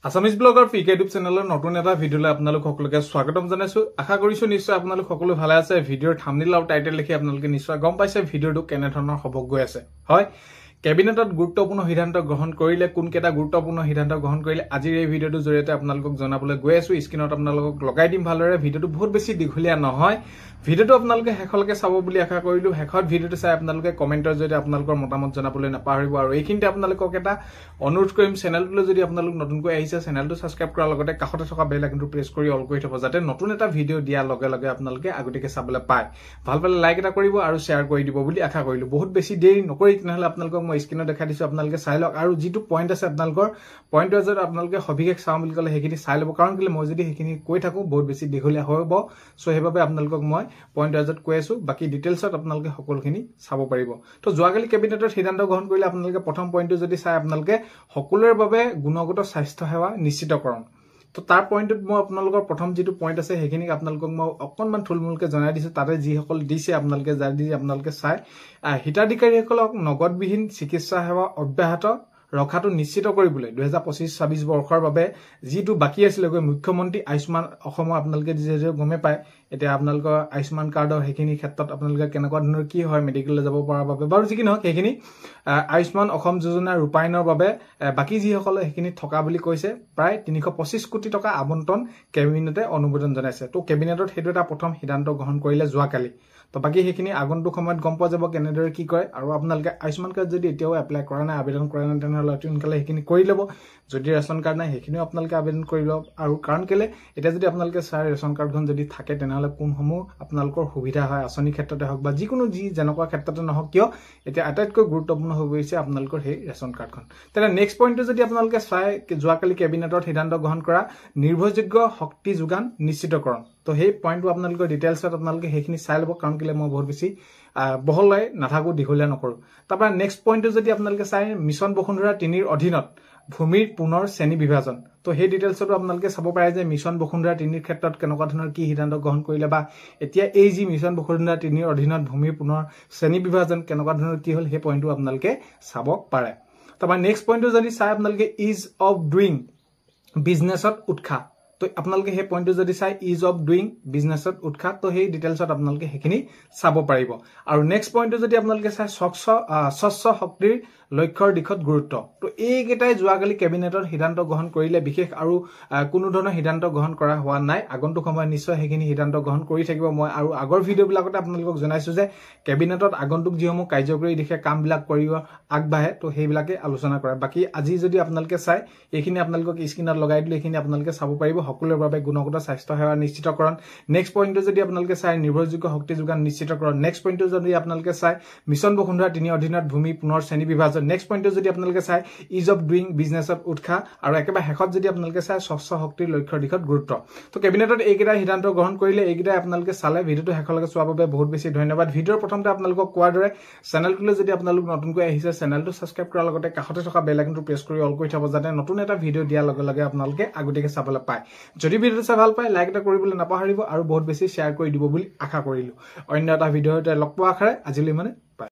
Assamese ব্লগৰ পিকে YouTube চেনেলৰ নতুন এটা ভিডিঅলৈ আপোনালোক সকলোকে স্বাগতম জনাইছো। আশা কৰিছো নিশ্চয় আপোনালোক সকলো ভালে আছে। ভিডিঅ'ৰ থাম্বনেইল আৰু টাইটেল দেখি আপোনালোকে নিশ্চয় গম পাইছে ভিডিঅ'টো কেনে ধৰণৰ হ'ব গৈ আছে। হয়, কেবিনেটত গুৰুত্বপূৰ্ণ সিদ্ধান্ত গ্ৰহণ কৰিলে কোনকেইটা গুৰুত্বপূৰ্ণ সিদ্ধান্ত গ্ৰহণ কৰিলে আজিৰ এই ভিডিঅ'টোৰ জৰিয়তে আপোনালোকক জনাবলৈ গৈ আছো। স্ক্ৰীনত আপোনালোকক লগাই দিম ভালদৰে। ভিডিঅ'টো বহুত বেছি দীঘলীয়া নহয়। ভিডিঅ'টো আপোনালোকে শেষলৈকে চাব বুলি আশা কৰিলো। শেষত ভিডিঅ'টো চাই আপোনালোকে কমেণ্টৰ জৰিয়তে আপোনালোকৰ মতামত জনাবলৈ নাপাহৰিব। আৰু এইখিনিতে আপোনালোকক এটা অনুৰোধ কৰিম, চেনেলটোলৈ যদি আপোনালোক নতুনকৈ আহিছে চেনেলটো ছাবস্ক্ৰাইব কৰাৰ লগতে কাষতে থকা বেল আইকনটো প্ৰেছ কৰি অল কৰি থব, যাতে নতুন এটা ভিডিঅ' দিয়াৰ লগে লগে আপোনালোকে আগতীয়াকৈ চাবলৈ পায়। ভাল পালে লাইক এটা কৰিব আৰু শ্বেয়াৰ কৰি দিব বুলি আশা কৰিলো। বহুত বেছি দেৰি নকৰি তেনেহ'লে আপোনালোকক মই স্ক্ৰীনত দেখাই দিছো, আপোনালোকে চাই লওক। আৰু যিটো পইণ্ট আছে আপোনালোকৰ পইণ্টৰ যদি আপোনালোকে সবিশেষ চাওঁ বুলি ক'লে সেইখিনি চাই ল'ব, কাৰণ কেলৈ মই যদি সেইখিনি কৈ থাকো বহুত বেছি দীঘলীয়া হ'ব। চ' সেইবাবে আপোনালোকক মই পইণ্ট ৱাইজত কৈ আছো, বাকী ডিটেইলছত আপোনালোকে সকলোখিনি চাব পাৰিব। তো যোৱাকালি কেবিনেটত সিদ্ধান্ত গ্ৰহণ কৰিলে আপোনালোকে প্ৰথম পইণ্টটো যদি চাই আপোনালোকে সকলোৰে বাবে গুণগত স্বাস্থ্য সেৱা নিশ্চিতকৰণ। তো তাৰ পইণ্টত মই আপোনালোকৰ প্ৰথম যিটো পইণ্ট আছে সেইখিনিক আপোনালোকক মই অকণমান থুলমূলকৈ জনাই দিছো। তাতে যিসকল দিছে আপোনালোকে আপোনালোকে চাই হিতাধিকাৰীসকলক নগদবিহীন চিকিৎসা সেৱা অব্যাহত ৰখাটো নিশ্চিত কৰিবলৈ 2025-26 বৰ্ষৰ বাবে যিটো বাকী আছিলে মুখ্যমন্ত্ৰী আয়ুষ্মান অসমৰ আপোনালোকে যিহেতু গমে পায় এতিয়া আপোনালোকৰ আয়ুষ্মান কাৰ্ডৰ সেইখিনি ক্ষেত্ৰত আপোনালোকে কেনেকুৱা ধৰণৰ কি হয় মেডিকেললৈ যাব পৰাৰ বাবে বাৰু যি কি নহওক সেইখিনি আয়ুষ্মান অসম যোজনা ৰূপায়ণৰ বাবে বাকী যিসকলে সেইখিনি থকা বুলি কৈছে প্ৰায় 325 কোটি টকা আবণ্টন কেবিনেটে অনুমোদন জনাইছে। তো কেবিনেটত সেইটো এটা প্ৰথম সিদ্ধান্ত গ্ৰহণ কৰিলে যোৱাকালি। তো বাকী সেইখিনি আগন্তুক সময়ত গম পোৱা যাব কেনেদৰে কি কৰে। আৰু আপোনালোকে আয়ুষ্মান কাৰ্ড যদি এতিয়াও এপ্লাই কৰা নাই আবেদন কৰা নাই তেনেহ'লে অতি সোনকালে সেইখিনি কৰি ল'ব। যদি ৰেচন কাৰ্ড নাই সেইখিনিও আপোনালোকে আবেদন কৰি লওক। আৰু কাৰণ কেলে এতিয়া যদি আপোনালোকে চাই ৰেচন কাৰ্ডখন যদি থাকে তেনেহ'লে কোনসমূহ আপোনালোকৰ সুবিধা হয় আঁচনিৰ ক্ষেত্ৰতে হওক বা যিকোনো যেনেকুৱা ক্ষেত্ৰতে নহওক কিয় এতিয়া আটাইতকৈ গুৰুত্বপূৰ্ণ হৈ পৰিছে আপোনালোকৰ সেই ৰেচন কাৰ্ডখন। তেনে নেক্সট পইণ্টটো যদি আপোনালোকে চাই যোৱাকালি কেবিনেটৰ সিদ্ধান্ত গ্ৰহণ কৰা নিৰ্ভৰযোগ্য শক্তি যোগান নিশ্চিতকৰণ। তো সেই পইণ্টটো আপোনালোকৰ ডিটেইলছত আপোনালোকে সেইখিনি চাই ল'ব, কাৰণ কেলে মই বহুত বেছি বহলাই নাথাকো, দীঘলীয়া নকৰো। তাৰপৰা নেক্সট পইণ্টটো যদি আপোনালোকে চাই মিছন বসুন্ধৰা 3ৰ অধীনত ভূমিৰ পুনৰ শ্ৰেণী বিভাজন। তো সেই ডিটেইলছতো আপোনালোকে চাব পাৰে যে মিছন বসুন্ধৰা 3ৰ ক্ষেত্ৰত কেনেকুৱা ধৰণৰ কি সিদ্ধান্ত গ্ৰহণ কৰিলে বা এতিয়া এই যি মিছন বসুন্ধৰা 3ৰ অধীনত ভূমিৰ পুনৰ শ্ৰেণী বিভাজন কেনেকুৱা ধৰণৰ কি হ'ল সেই পইণ্টটো আপোনালোকে চাব পাৰে। তাৰপৰা নেক্সট পইণ্টটো যদি চাই আপোনালোকে ইজ অফ ডুইং বিজনেছত উৎসাহ। তো আপোনালোকে সেই পইণ্টটো যদি চাই ইজ অফ ডুইং বিজনেছত উৎসাহ, তো সেই ডিটেইলছত আপোনালোকে সেইখিনি চাব পাৰিব। আৰু নেক্সট পইণ্টটো যদি আপোনালোকে চাই স্বচ্ছ শক্তিৰ লক্ষ্যৰ দিশত গুৰুত্ব। তো এইকেইটাই যোৱাকালি কেবিনেটৰ সিদ্ধান্ত গ্ৰহণ কৰিলে, বিশেষ আৰু কোনো ধৰণৰ সিদ্ধান্ত গ্ৰহণ কৰা হোৱা নাই। আগন্তুক সময়ত নিশ্চয় সেইখিনি সিদ্ধান্ত গ্ৰহণ কৰি থাকিব। মই আৰু আগৰ ভিডিঅ'বিলাকতে আপোনালোকক জনাইছো যে কেবিনেটত আগন্তুক যিসমূহ কাৰ্যকৰী দিশে কামবিলাক কৰিব আগবাঢ়ে তো সেইবিলাকে আলোচনা কৰে। বাকী আজি যদি আপোনালোকে চাই এইখিনি আপোনালোকক স্ক্ৰীনত লগাই দিলে এইখিনি আপোনালোকে চাব পাৰিব সকলোৰে বাবে গুণগত স্বাস্থ্য সেৱা নিশ্চিতকৰণ। নেক্সট পইণ্টটো যদি আপোনালোকে চাই নিৰ্ভৰযোগ্য শক্তি যোগান নিশ্চিতকৰণ। নেক্সট পইণ্টটো যদি আপোনালোকে চাই মিছন বসুন্ধৰা 3ৰ অধীনত ভূমি পুনৰ শ্ৰেণী বিভাজন। নেক্সট পইণ্টটো যদি আপোনালোকে চাই ইজ অফ ডুইং বিজনেছত উৎসাহ। আৰু একেবাৰে শেষত যদি আপোনালোকে চাই স্বচ্ছ শক্তিৰ লক্ষ্যৰ দিশত গুৰুত্ব। তো কেবিনেটত এইকেইটা সিদ্ধান্ত গ্ৰহণ কৰিলে এইকেইটাই আপোনালোকে চালে। ভিডিঅ'টো শেষলৈকে চোৱাৰ বাবে বহুত বেছি ধন্যবাদ। ভিডিঅ'ৰ প্ৰথমতে আপোনালোকক কোৱাৰ দৰে চেনেলটোলৈ যদি আপোনালোক নতুনকৈ আহিছে চেনেলটো ছাবস্ক্ৰাইব কৰাৰ লগতে কাষতে থকা বেল আইকনটো প্ৰেছ কৰি অল কৰি থব, যাতে নতুন এটা ভিডিঅ' দিয়াৰ লগে লগে আপোনালোকে আগতীয়াকৈ চাবলৈ পায়। যদি ভিডিঅ'টো চাই ভাল পায় লাইক এটা কৰিবলৈ নাপাহৰিব আৰু বহুত বেছি শ্বেয়াৰ কৰি দিব বুলি আশা কৰিলো। অন্য এটা ভিডিঅ'তে লগ পোৱা আশাৰে আজিলৈ